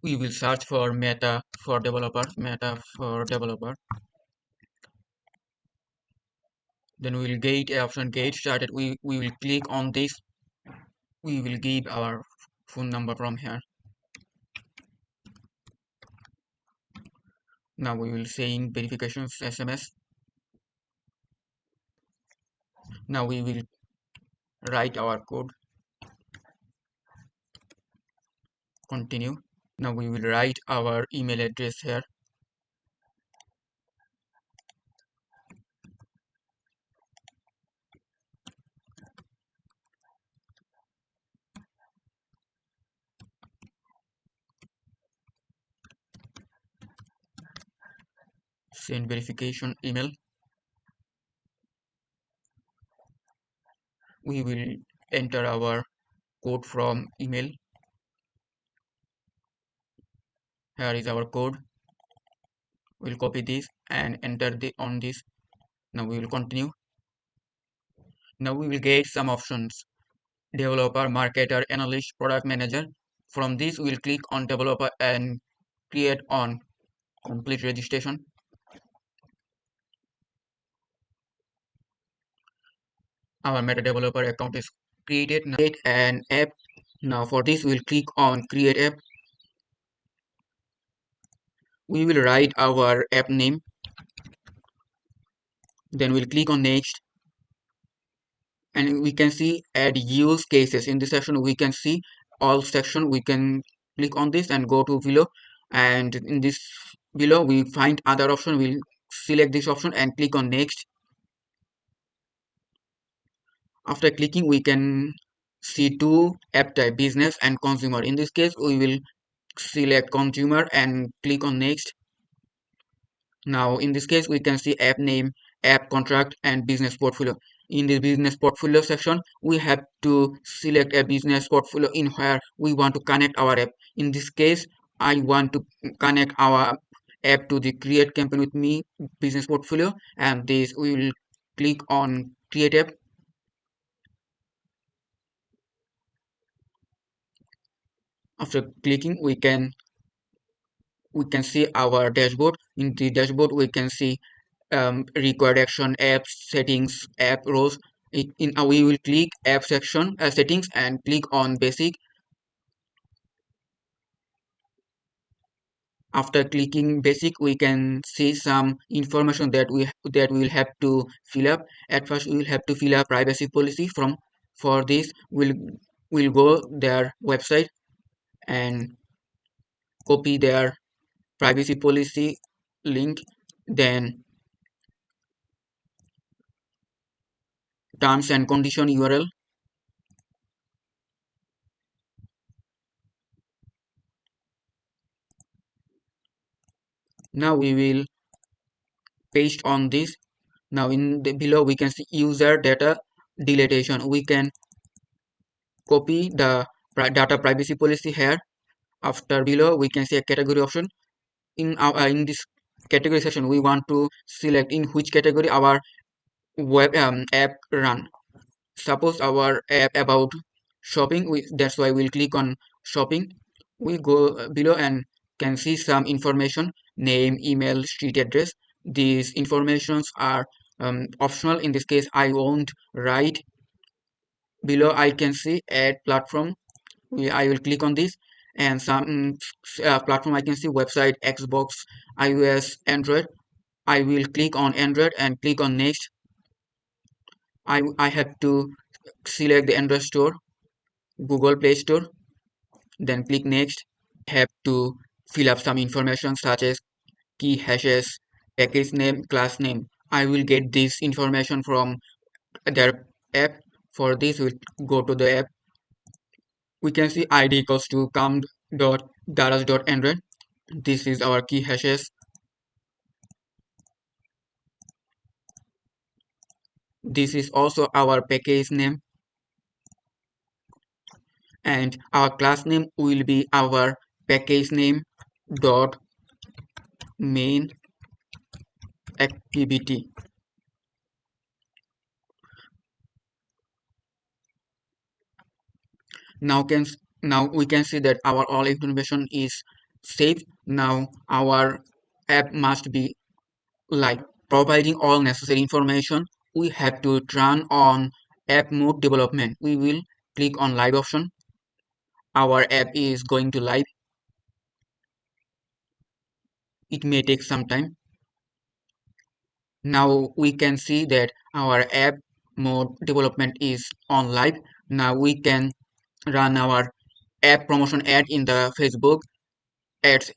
we will search for Meta for developer, Meta for developer. Then we will get a option get started. We will click on this. We will give our phone number from here. Now we will saying verifications SMS. Now we will write our code. Continue. Now we will write our email address here. Send verification email. We will enter our code from email. Here is our code. We'll copy this and enter on this. Now we will continue. Now we will get some options: developer, marketer, analyst, product manager. From this we will click on developer and create on complete registration. Our Meta developer account is created. Now create an app. Now for this we'll click on create app. We will write our app name. Then we'll click on next, and we can see add use cases. In this section we can see all section. We can click on this and go to below, and in this below we find other option. We'll select this option and click on next. After clicking we can see two app type, business and consumer. In this case we will select consumer and click on next. Now in this case we can see app name, app contract and business portfolio. In the business portfolio section we have to select a business portfolio in where we want to connect our app. In this case I want to connect our app to the create campaign with me business portfolio, and this we will click on create app. After clicking we can see our dashboard. In the dashboard we can see required action, apps, settings, app rows. We will click app section settings and click on basic. After clicking basic we can see some information that we will have to fill up. At first we will have to fill up privacy policy. For this we'll go their website and copy their privacy policy link, then terms and condition URL. Now we will paste on this. Now in the below we can see user data deletion. We can copy the data privacy policy here. After below we can see a category option. In this category section we want to select in which category our web app run. Suppose our app about shopping, that's why we'll click on shopping. We go below and can see some information: name, email, street address. These informations are optional. In this case I won't write. Below I can see add platform. I will click on this, and some platform I can see website, Xbox, iOS, Android. I will click on Android and click on next. I have to select the Android store, Google Play Store, then click next. Have to fill up some information such as key hashes, package name, class name. I will get this information from their app. For this we'll go to the app. We can see id equals to com.daras.android. This is our key hashes. This is also our package name, and our class name will be our package name dot main activity. Now we can see that our all information is save. Now our app must be live, providing all necessary information. We have to turn on app mode development. We will click on live option. Our app is going to live. It may take some time. Now we can see that our app mode development is on live. Now we can run our app promotion ad in the Facebook ads